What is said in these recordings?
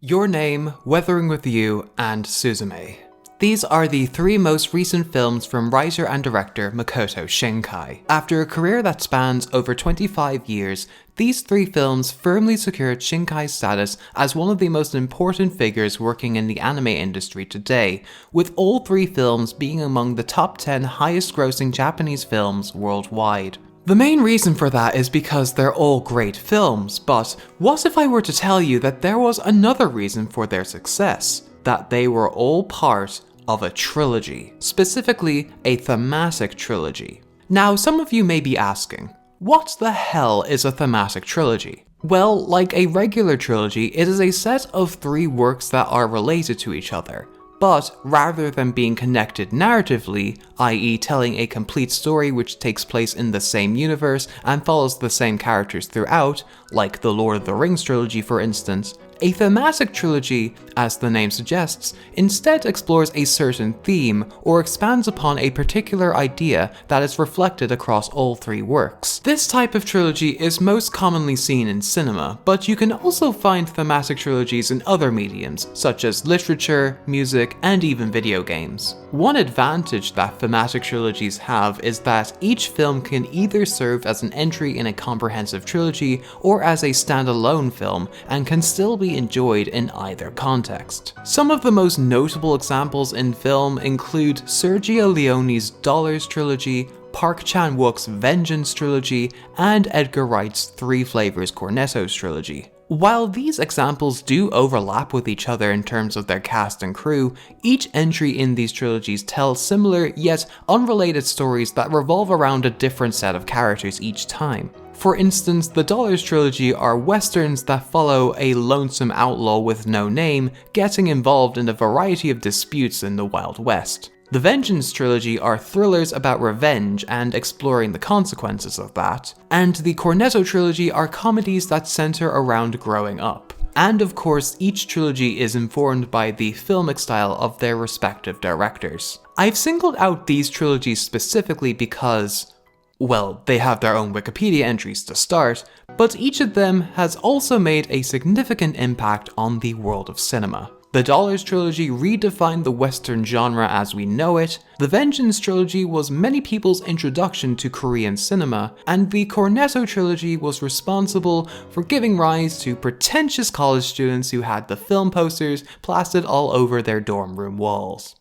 Your Name, Weathering with You, and Suzume. These are the three most recent films from writer and director Makoto Shinkai. After a career that spans over 25 years, these three films firmly secured Shinkai's status as one of the most important figures working in the anime industry today, with all three films being among the top 10 highest grossing Japanese films worldwide. The main reason for that is because they're all great films, but what if I were to tell you that there was another reason for their success? That they were all part of a trilogy, specifically a thematic trilogy. Now, some of you may be asking, what the hell is a thematic trilogy? Well, like a regular trilogy, it is a set of three works that are related to each other. But rather than being connected narratively, i.e. telling a complete story which takes place in the same universe and follows the same characters throughout, like the Lord of the Rings trilogy for instance, a thematic trilogy, as the name suggests, instead explores a certain theme or expands upon a particular idea that is reflected across all three works. This type of trilogy is most commonly seen in cinema, but you can also find thematic trilogies in other mediums, such as literature, music, and even video games. One advantage that thematic trilogies have is that each film can either serve as an entry in a comprehensive trilogy or as a standalone film and can still be enjoyed in either context. Some of the most notable examples in film include Sergio Leone's Dollars trilogy, Park Chan-wook's Vengeance trilogy, and Edgar Wright's Three Flavors Cornetto's trilogy. While these examples do overlap with each other in terms of their cast and crew, each entry in these trilogies tells similar yet unrelated stories that revolve around a different set of characters each time. For instance, the Dollars trilogy are westerns that follow a lonesome outlaw with no name getting involved in a variety of disputes in the Wild West. The Vengeance trilogy are thrillers about revenge and exploring the consequences of that, and the Cornetto trilogy are comedies that center around growing up. And of course, each trilogy is informed by the filmic style of their respective directors. I've singled out these trilogies specifically because, well, they have their own Wikipedia entries to start, but each of them has also made a significant impact on the world of cinema. The Dollars trilogy redefined the Western genre as we know it, the Vengeance trilogy was many people's introduction to Korean cinema, and the Cornetto trilogy was responsible for giving rise to pretentious college students who had the film posters plastered all over their dorm room walls.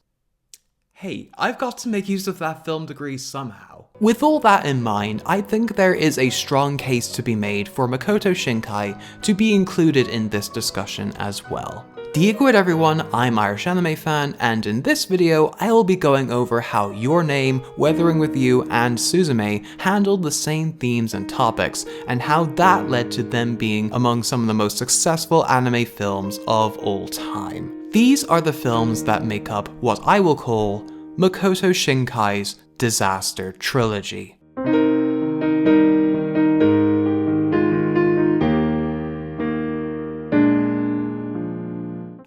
Hey, I've got to make use of that film degree somehow. With all that in mind, I think there is a strong case to be made for Makoto Shinkai to be included in this discussion as well. Good everyone, I'm IrishAnimeFan, and in this video I will be going over how Your Name, Weathering with You, and Suzume handled the same themes and topics, and how that led to them being among some of the most successful anime films of all time. These are the films that make up what I will call Makoto Shinkai's Disaster Trilogy.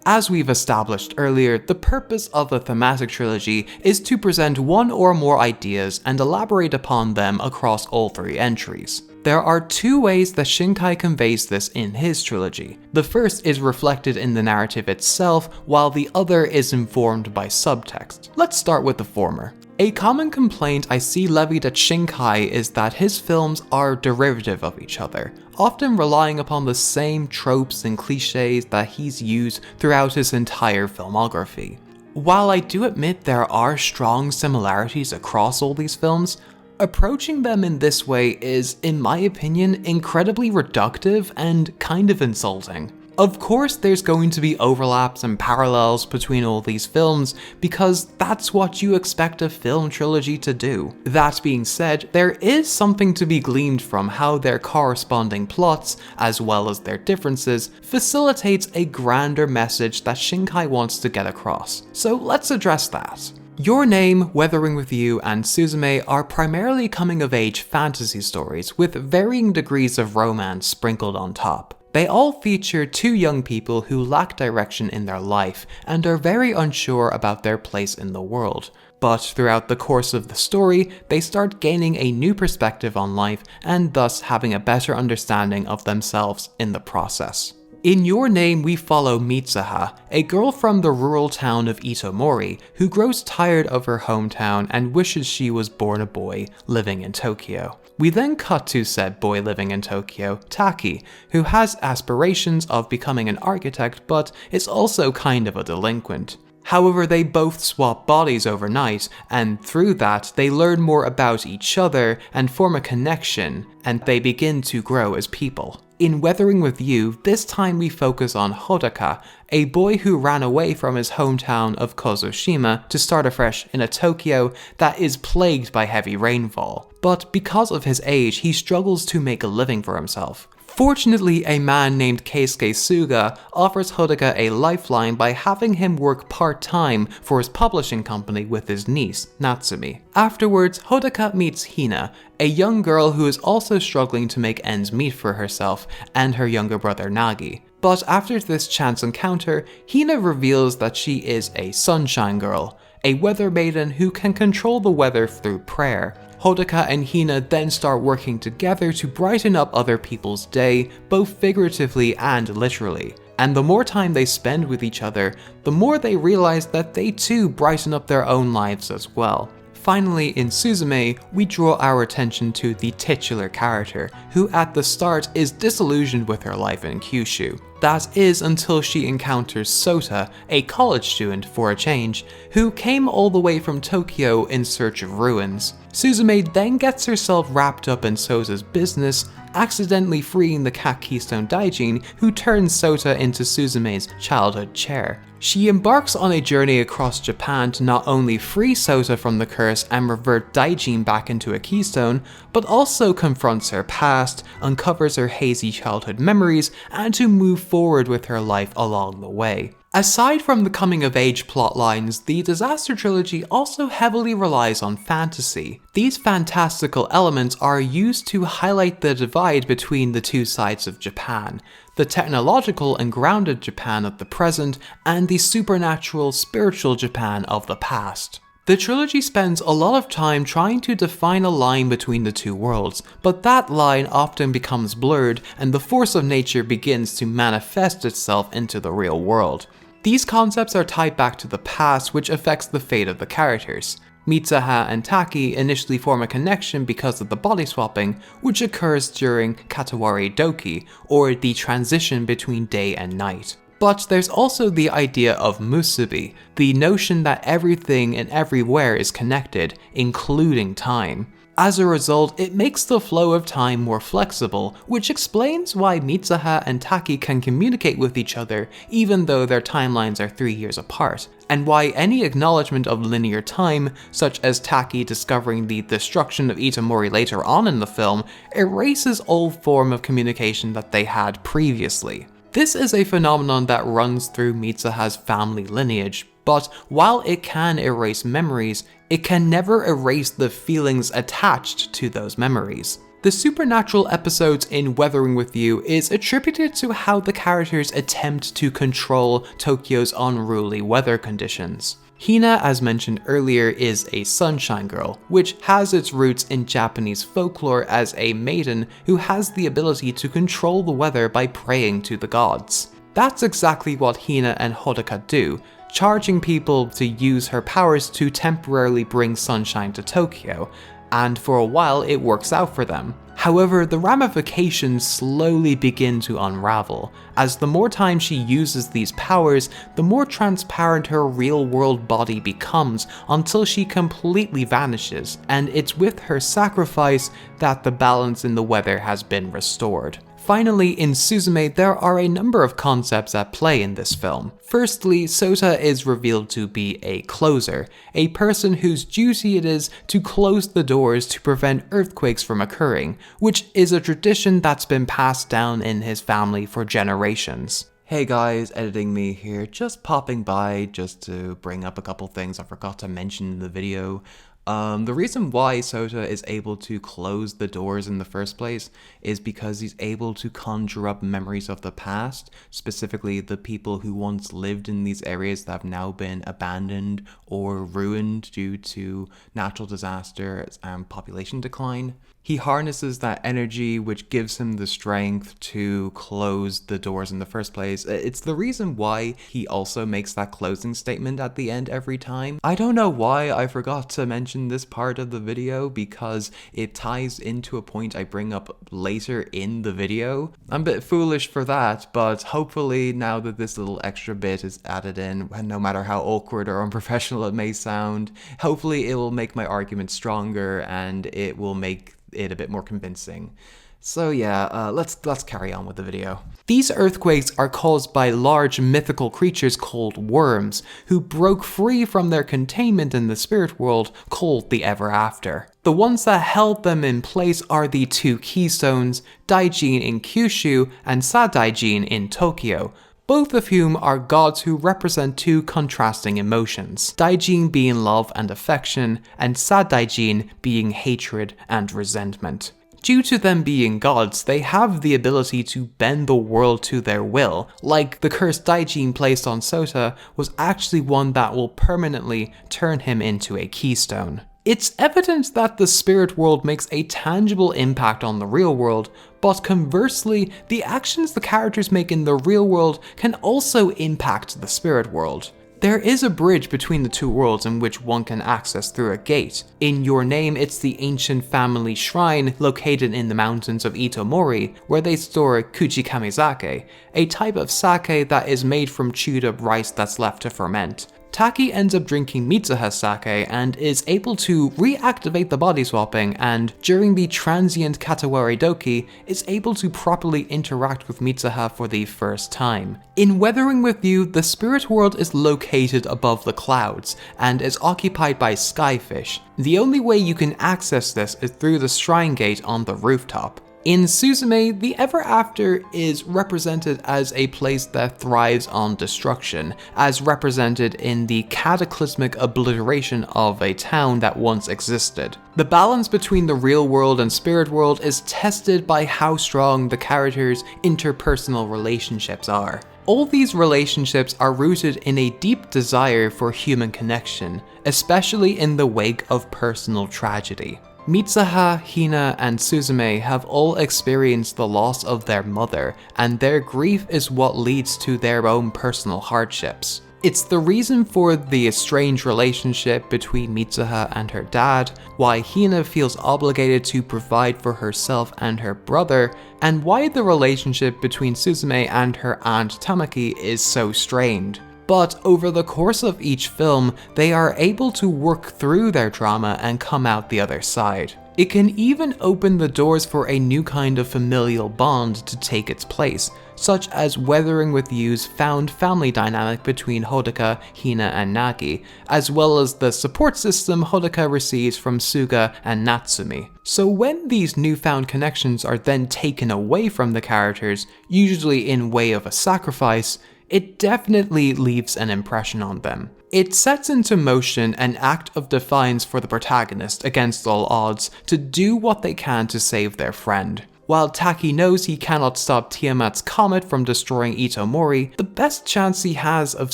As we've established earlier, the purpose of a thematic trilogy is to present one or more ideas and elaborate upon them across all three entries. There are two ways that Shinkai conveys this in his trilogy. The first is reflected in the narrative itself, while the other is informed by subtext. Let's start with the former. A common complaint I see levied at Shinkai is that his films are derivative of each other, often relying upon the same tropes and cliches that he's used throughout his entire filmography. While I do admit there are strong similarities across all these films, approaching them in this way is, in my opinion, incredibly reductive and kind of insulting. Of course there's going to be overlaps and parallels between all these films, because that's what you expect a film trilogy to do. That being said, there is something to be gleaned from how their corresponding plots, as well as their differences, facilitates a grander message that Shinkai wants to get across. So let's address that. Your Name, Weathering with You, and Suzume are primarily coming-of-age fantasy stories with varying degrees of romance sprinkled on top. They all feature two young people who lack direction in their life and are very unsure about their place in the world. But throughout the course of the story, they start gaining a new perspective on life and thus having a better understanding of themselves in the process. In Your Name, we follow Mitsuha, a girl from the rural town of Itomori who grows tired of her hometown and wishes she was born a boy living in Tokyo. We then cut to said boy living in Tokyo, Taki, who has aspirations of becoming an architect but is also kind of a delinquent. However, they both swap bodies overnight, and through that, they learn more about each other and form a connection, and they begin to grow as people. In Weathering with You, this time we focus on Hodaka, a boy who ran away from his hometown of Kozoshima to start afresh in a Tokyo that is plagued by heavy rainfall. But because of his age, he struggles to make a living for himself. Fortunately, a man named Keisuke Suga offers Hodaka a lifeline by having him work part-time for his publishing company with his niece, Natsumi. Afterwards, Hodaka meets Hina, a young girl who is also struggling to make ends meet for herself and her younger brother Nagi. But after this chance encounter, Hina reveals that she is a sunshine girl, a weather maiden who can control the weather through prayer. Hodaka and Hina then start working together to brighten up other people's day, both figuratively and literally. And the more time they spend with each other, the more they realize that they too brighten up their own lives as well. Finally, in Suzume, we draw our attention to the titular character, who at the start is disillusioned with her life in Kyushu. That is until she encounters Sota, a college student for a change, who came all the way from Tokyo in search of ruins. Suzume then gets herself wrapped up in Sota's business, accidentally freeing the cat Keystone Daijin, who turns Sota into Suzume's childhood chair. She embarks on a journey across Japan to not only free Sota from the curse and revert Daijin back into a keystone, but also confronts her past, uncovers her hazy childhood memories, and to move forward with her life along the way. Aside from the coming-of-age plotlines, the Disaster Trilogy also heavily relies on fantasy. These fantastical elements are used to highlight the divide between the two sides of Japan, the technological and grounded Japan of the present, and the supernatural, spiritual Japan of the past. The trilogy spends a lot of time trying to define a line between the two worlds, but that line often becomes blurred and the force of nature begins to manifest itself into the real world. These concepts are tied back to the past, which affects the fate of the characters. Mitsuha and Taki initially form a connection because of the body swapping, which occurs during Katawari Doki, or the transition between day and night. But there's also the idea of musubi, the notion that everything and everywhere is connected, including time. As a result, it makes the flow of time more flexible, which explains why Mitsuha and Taki can communicate with each other even though their timelines are 3 years apart, and why any acknowledgement of linear time, such as Taki discovering the destruction of Itomori later on in the film, erases all form of communication that they had previously. This is a phenomenon that runs through Mitsuha's family lineage, but while it can erase memories, it can never erase the feelings attached to those memories. The supernatural episodes in Weathering with You is attributed to how the characters attempt to control Tokyo's unruly weather conditions. Hina, as mentioned earlier, is a sunshine girl, which has its roots in Japanese folklore as a maiden who has the ability to control the weather by praying to the gods. That's exactly what Hina and Hodaka do, charging people to use her powers to temporarily bring sunshine to Tokyo, and for a while it works out for them. However, the ramifications slowly begin to unravel, as the more time she uses these powers, the more transparent her real-world body becomes until she completely vanishes, and it's with her sacrifice that the balance in the weather has been restored. Finally, in Suzume, there are a number of concepts at play in this film. Firstly, Sota is revealed to be a closer, a person whose duty it is to close the doors to prevent earthquakes from occurring, which is a tradition that's been passed down in his family for generations. Hey guys, editing me here, just popping by just to bring up a couple things I forgot to mention in the video. The reason why Sota is able to close the doors in the first place is because he's able to conjure up memories of the past, specifically the people who once lived in these areas that have now been abandoned or ruined due to natural disasters and population decline. He harnesses that energy, which gives him the strength to close the doors in the first place. It's the reason why he also makes that closing statement at the end every time. I don't know why I forgot to mention this part of the video, because it ties into a point I bring up later in the video. I'm a bit foolish for that, but hopefully now that this little extra bit is added in, no matter how awkward or unprofessional it may sound, hopefully it will make my argument stronger and it will make it a bit more convincing. So yeah, let's carry on with the video. These earthquakes are caused by large mythical creatures called worms, who broke free from their containment in the spirit world called the Ever After. The ones that held them in place are the two keystones, Daijin in Kyushu and Sadaijin in Tokyo, both of whom are gods who represent two contrasting emotions, Daijin being love and affection, and Sadaijin being hatred and resentment. Due to them being gods, they have the ability to bend the world to their will, like the curse Daijin placed on Sota was actually one that will permanently turn him into a keystone. It's evident that the spirit world makes a tangible impact on the real world, but conversely, the actions the characters make in the real world can also impact the spirit world. There is a bridge between the two worlds in which one can access through a gate. In Your Name, it's the ancient family shrine located in the mountains of Itomori, where they store kuchikamizake, a type of sake that is made from chewed up rice that's left to ferment. Taki ends up drinking Mitsuha's sake and is able to reactivate the body swapping, and during the transient Katawari Doki is able to properly interact with Mitsuha for the first time. In Weathering with You, the spirit world is located above the clouds and is occupied by skyfish. The only way you can access this is through the shrine gate on the rooftop. In Suzume, the Ever After is represented as a place that thrives on destruction, as represented in the cataclysmic obliteration of a town that once existed. The balance between the real world and spirit world is tested by how strong the characters' interpersonal relationships are. All these relationships are rooted in a deep desire for human connection, especially in the wake of personal tragedy. Mitsuha, Hina, and Suzume have all experienced the loss of their mother, and their grief is what leads to their own personal hardships. It's the reason for the estranged relationship between Mitsuha and her dad, why Hina feels obligated to provide for herself and her brother, and why the relationship between Suzume and her aunt Tamaki is so strained. But over the course of each film, they are able to work through their drama and come out the other side. It can even open the doors for a new kind of familial bond to take its place, such as Weathering with You's found family dynamic between Hodaka, Hina, and Nagi, as well as the support system Hodaka receives from Suga and Natsumi. So when these newfound connections are then taken away from the characters, usually in way of a sacrifice, it definitely leaves an impression on them. It sets into motion an act of defiance for the protagonist against all odds to do what they can to save their friend. While Taki knows he cannot stop Tiamat's comet from destroying Itomori, the best chance he has of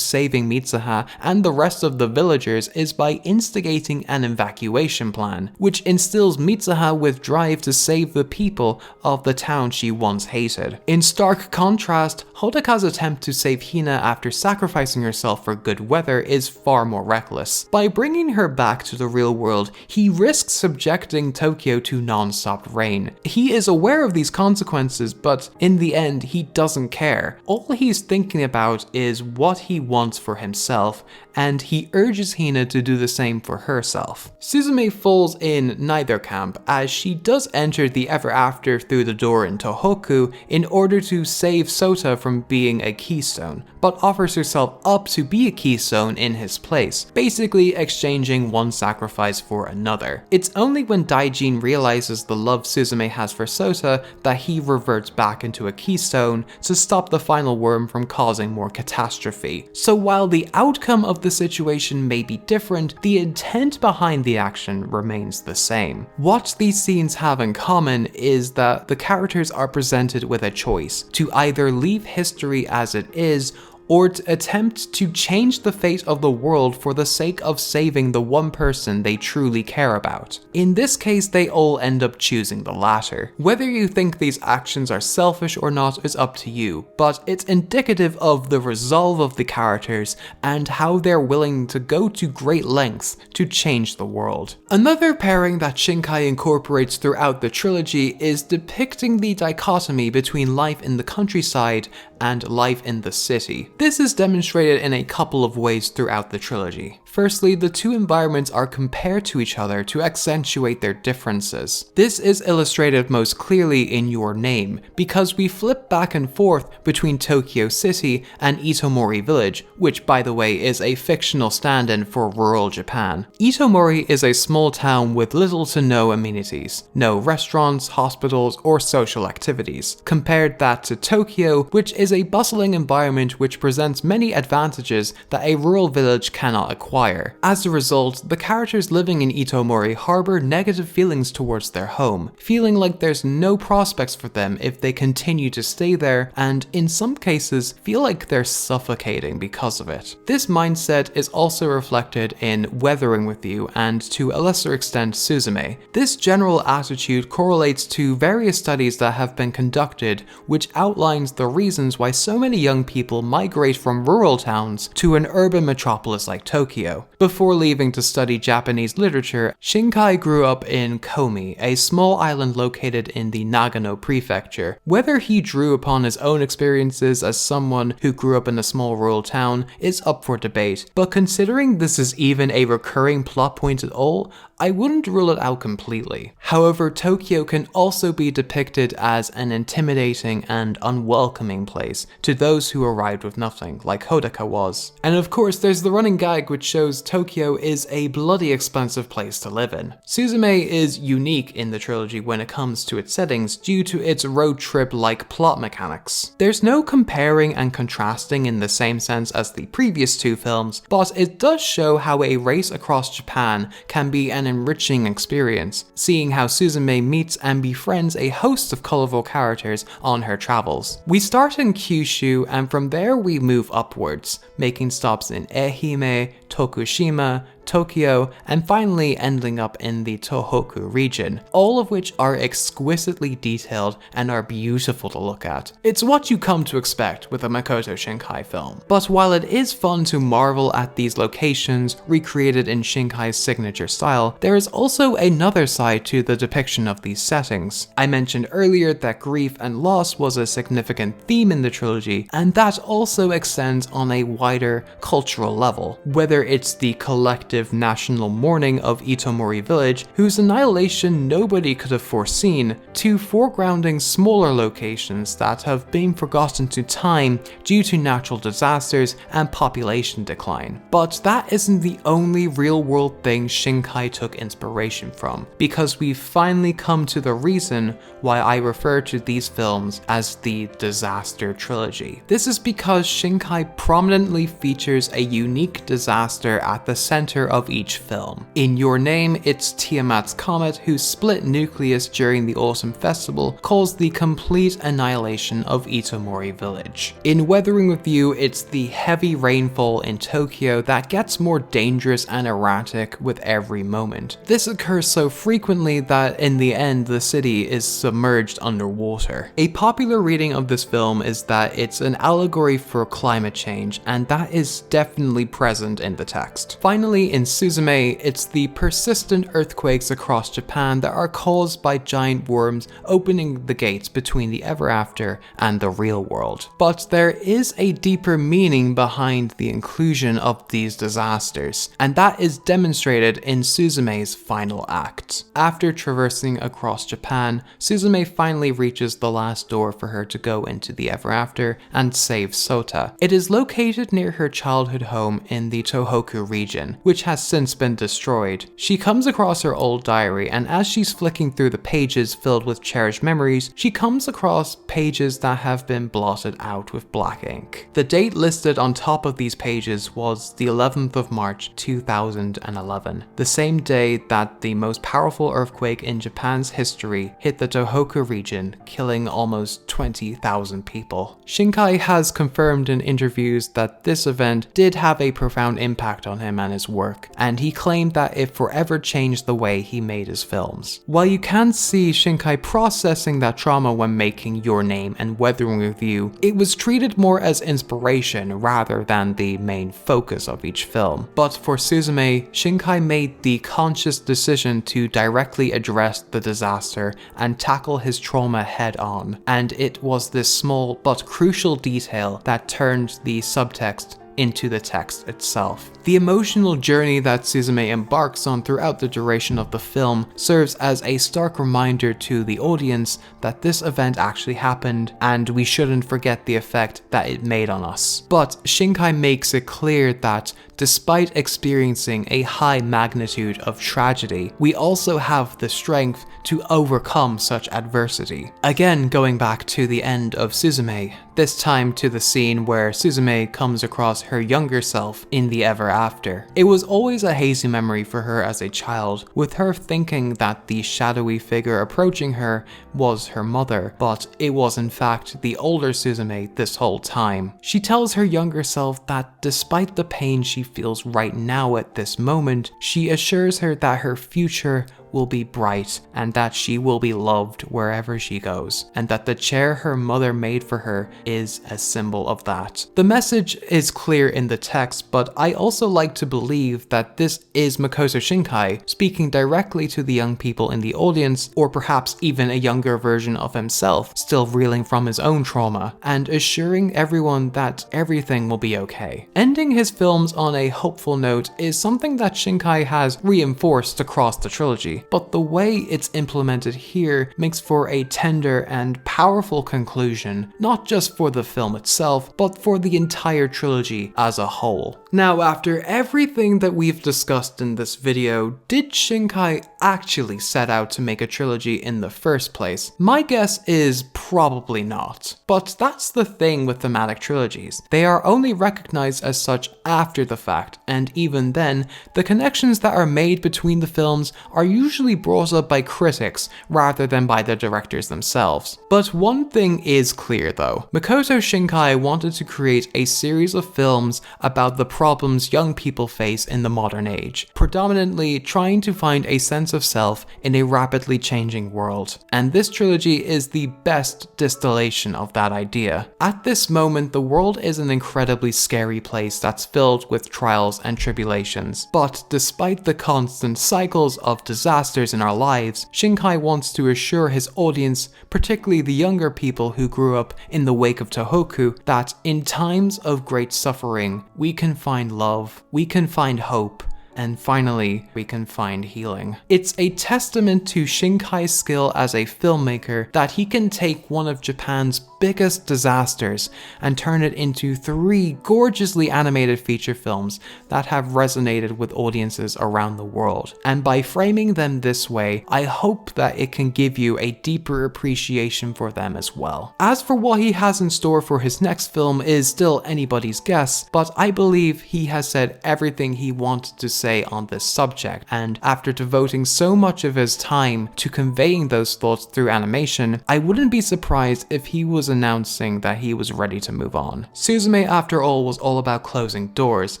saving Mitsuha and the rest of the villagers is by instigating an evacuation plan, which instills Mitsuha with drive to save the people of the town she once hated. In stark contrast, Hodaka's attempt to save Hina after sacrificing herself for good weather is far more reckless. By bringing her back to the real world, he risks subjecting Tokyo to non-stop rain. He is aware of these consequences, but in the end, he doesn't care. All he's thinking about is what he wants for himself, and he urges Hina to do the same for herself. Suzume falls in neither camp, as she does enter the Ever After through the door in Tohoku in order to save Sota from being a keystone, but offers herself up to be a keystone in his place, basically exchanging one sacrifice for another. It's only when Daijin realizes the love Suzume has for Sota Sota that he reverts back into a keystone to stop the final worm from causing more catastrophe. So while the outcome of the situation may be different, the intent behind the action remains the same. What these scenes have in common is that the characters are presented with a choice to either leave history as it is or to attempt to change the fate of the world for the sake of saving the one person they truly care about. In this case, they all end up choosing the latter. Whether you think these actions are selfish or not is up to you, but it's indicative of the resolve of the characters and how they're willing to go to great lengths to change the world. Another pairing that Shinkai incorporates throughout the trilogy is depicting the dichotomy between life in the countryside and life in the city. This is demonstrated in a couple of ways throughout the trilogy. Firstly, the two environments are compared to each other to accentuate their differences. This is illustrated most clearly in Your Name, because we flip back and forth between Tokyo City and Itomori Village, which by the way is a fictional stand-in for rural Japan. Itomori is a small town with little to no amenities, no restaurants, hospitals, or social activities. Compared that to Tokyo, which is a bustling environment which presents many advantages that a rural village cannot acquire. As a result, the characters living in Itomori harbor negative feelings towards their home, feeling like there's no prospects for them if they continue to stay there, and in some cases feel like they're suffocating because of it. This mindset is also reflected in Weathering with You and to a lesser extent Suzume. This general attitude correlates to various studies that have been conducted which outlines the reasons why so many young people migrate from rural towns to an urban metropolis like Tokyo. Before leaving to study Japanese literature, Shinkai grew up in Komi, a small island located in the Nagano prefecture. Whether he drew upon his own experiences as someone who grew up in a small rural town is up for debate, but considering this is even a recurring plot point at all, I wouldn't rule it out completely. However, Tokyo can also be depicted as an intimidating and unwelcoming place to those who arrived with nothing, like Hodaka was. And of course, there's the running gag which shows Tokyo is a bloody expensive place to live in. Suzume is unique in the trilogy when it comes to its settings due to its road trip-like plot mechanics. There's no comparing and contrasting in the same sense as the previous two films, but it does show how a race across Japan can be an enriching experience, seeing how Suzume meets and befriends a host of colorful characters on her travels. We start in Kyushu and from there we move upwards, making stops in Ehime, Tokushima, Tokyo, and finally ending up in the Tohoku region, all of which are exquisitely detailed and are beautiful to look at. It's what you come to expect with a Makoto Shinkai film. But while it is fun to marvel at these locations recreated in Shinkai's signature style, there is also another side to the depiction of these settings. I mentioned earlier that grief and loss was a significant theme in the trilogy, and that also extends on a wider cultural level, whether it's the collective national mourning of Itomori Village, whose annihilation nobody could have foreseen, to foregrounding smaller locations that have been forgotten to time due to natural disasters and population decline. But that isn't the only real-world thing Shinkai took inspiration from, because we've finally come to the reason why I refer to these films as the disaster trilogy. This is because Shinkai prominently features a unique disaster at the center of each film. In Your Name, it's Tiamat's comet whose split nucleus during the autumn festival caused the complete annihilation of Itomori Village. In Weathering with You, it's the heavy rainfall in Tokyo that gets more dangerous and erratic with every moment. This occurs so frequently that in the end the city is submerged underwater. A popular reading of this film is that it's an allegory for climate change, and that is definitely present in the text. Finally, in Suzume, it's the persistent earthquakes across Japan that are caused by giant worms opening the gates between the ever after and the real world. But there is a deeper meaning behind the inclusion of these disasters, and that is demonstrated in Suzume's final act. After traversing across Japan, Suzume finally reaches the last door for her to go into the ever after and save Sota. It is located near her childhood home in the Tohoku Tohoku region, which has since been destroyed. She comes across her old diary, and as she's flicking through the pages filled with cherished memories, she comes across pages that have been blotted out with black ink. The date listed on top of these pages was the 11th of March 2011, the same day that the most powerful earthquake in Japan's history hit the Tohoku region, killing almost 20,000 people. Shinkai has confirmed in interviews that this event did have a profound impact on him and his work, and he claimed that it forever changed the way he made his films. While you can see Shinkai processing that trauma when making Your Name and Weathering With You, it was treated more as inspiration rather than the main focus of each film. But for Suzume, Shinkai made the conscious decision to directly address the disaster and tackle his trauma head on, and it was this small but crucial detail that turned the subtext into the text itself. The emotional journey that Suzume embarks on throughout the duration of the film serves as a stark reminder to the audience that this event actually happened, and we shouldn't forget the effect that it made on us. But Shinkai makes it clear that despite experiencing a high magnitude of tragedy, we also have the strength to overcome such adversity. Again, going back to the end of Suzume, this time to the scene where Suzume comes across her younger self in the ever after. It was always a hazy memory for her as a child, with her thinking that the shadowy figure approaching her was her mother, but it was in fact the older Suzume this whole time. She tells her younger self that despite the pain she feels right now at this moment, she assures her that her future will be bright and that she will be loved wherever she goes, and that the chair her mother made for her is a symbol of that. The message is clear in the text, but I also like to believe that this is Makoto Shinkai speaking directly to the young people in the audience, or perhaps even a younger version of himself still reeling from his own trauma, and assuring everyone that everything will be okay. Ending his films on a hopeful note is something that Shinkai has reinforced across the trilogy, but the way it's implemented here makes for a tender and powerful conclusion, not just for the film itself, but for the entire trilogy as a whole. Now, after everything that we've discussed in this video, did Shinkai actually set out to make a trilogy in the first place? My guess is probably not. But that's the thing with thematic trilogies. They are only recognized as such after the fact, and even then, the connections that are made between the films are usually brought up by critics rather than by the directors themselves. But one thing is clear though. Makoto Shinkai wanted to create a series of films about the problems young people face in the modern age, predominantly trying to find a sense of self in a rapidly changing world. And this trilogy is the best distillation of that idea. At this moment, the world is an incredibly scary place that's filled with trials and tribulations. But despite the constant cycles of disasters in our lives, Shinkai wants to assure his audience, particularly the younger people who grew up in the wake of Tohoku, that in times of great suffering, we can find love, we can find hope, and finally, we can find healing. It's a testament to Shinkai's skill as a filmmaker that he can take one of Japan's biggest disasters and turn it into 3 gorgeously animated feature films that have resonated with audiences around the world. And by framing them this way, I hope that it can give you a deeper appreciation for them as well. As for what he has in store for his next film is still anybody's guess, but I believe he has said everything he wanted to say on this subject, and after devoting so much of his time to conveying those thoughts through animation, I wouldn't be surprised if he was announcing that he was ready to move on. Suzume, after all, was all about closing doors,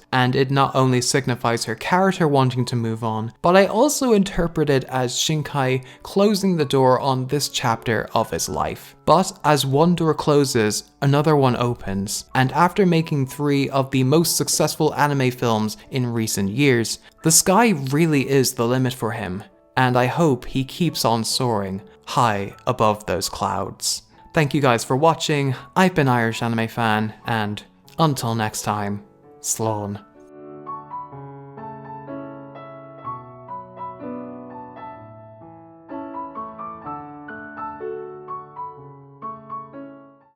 and it not only signifies her character wanting to move on, but I also interpret it as Shinkai closing the door on this chapter of his life. But as one door closes, another one opens, and after making 3 of the most successful anime films in recent years, the sky really is the limit for him, and I hope he keeps on soaring high above those clouds. Thank you guys for watching. I've been IrishAnimeFan, and until next time, Slán.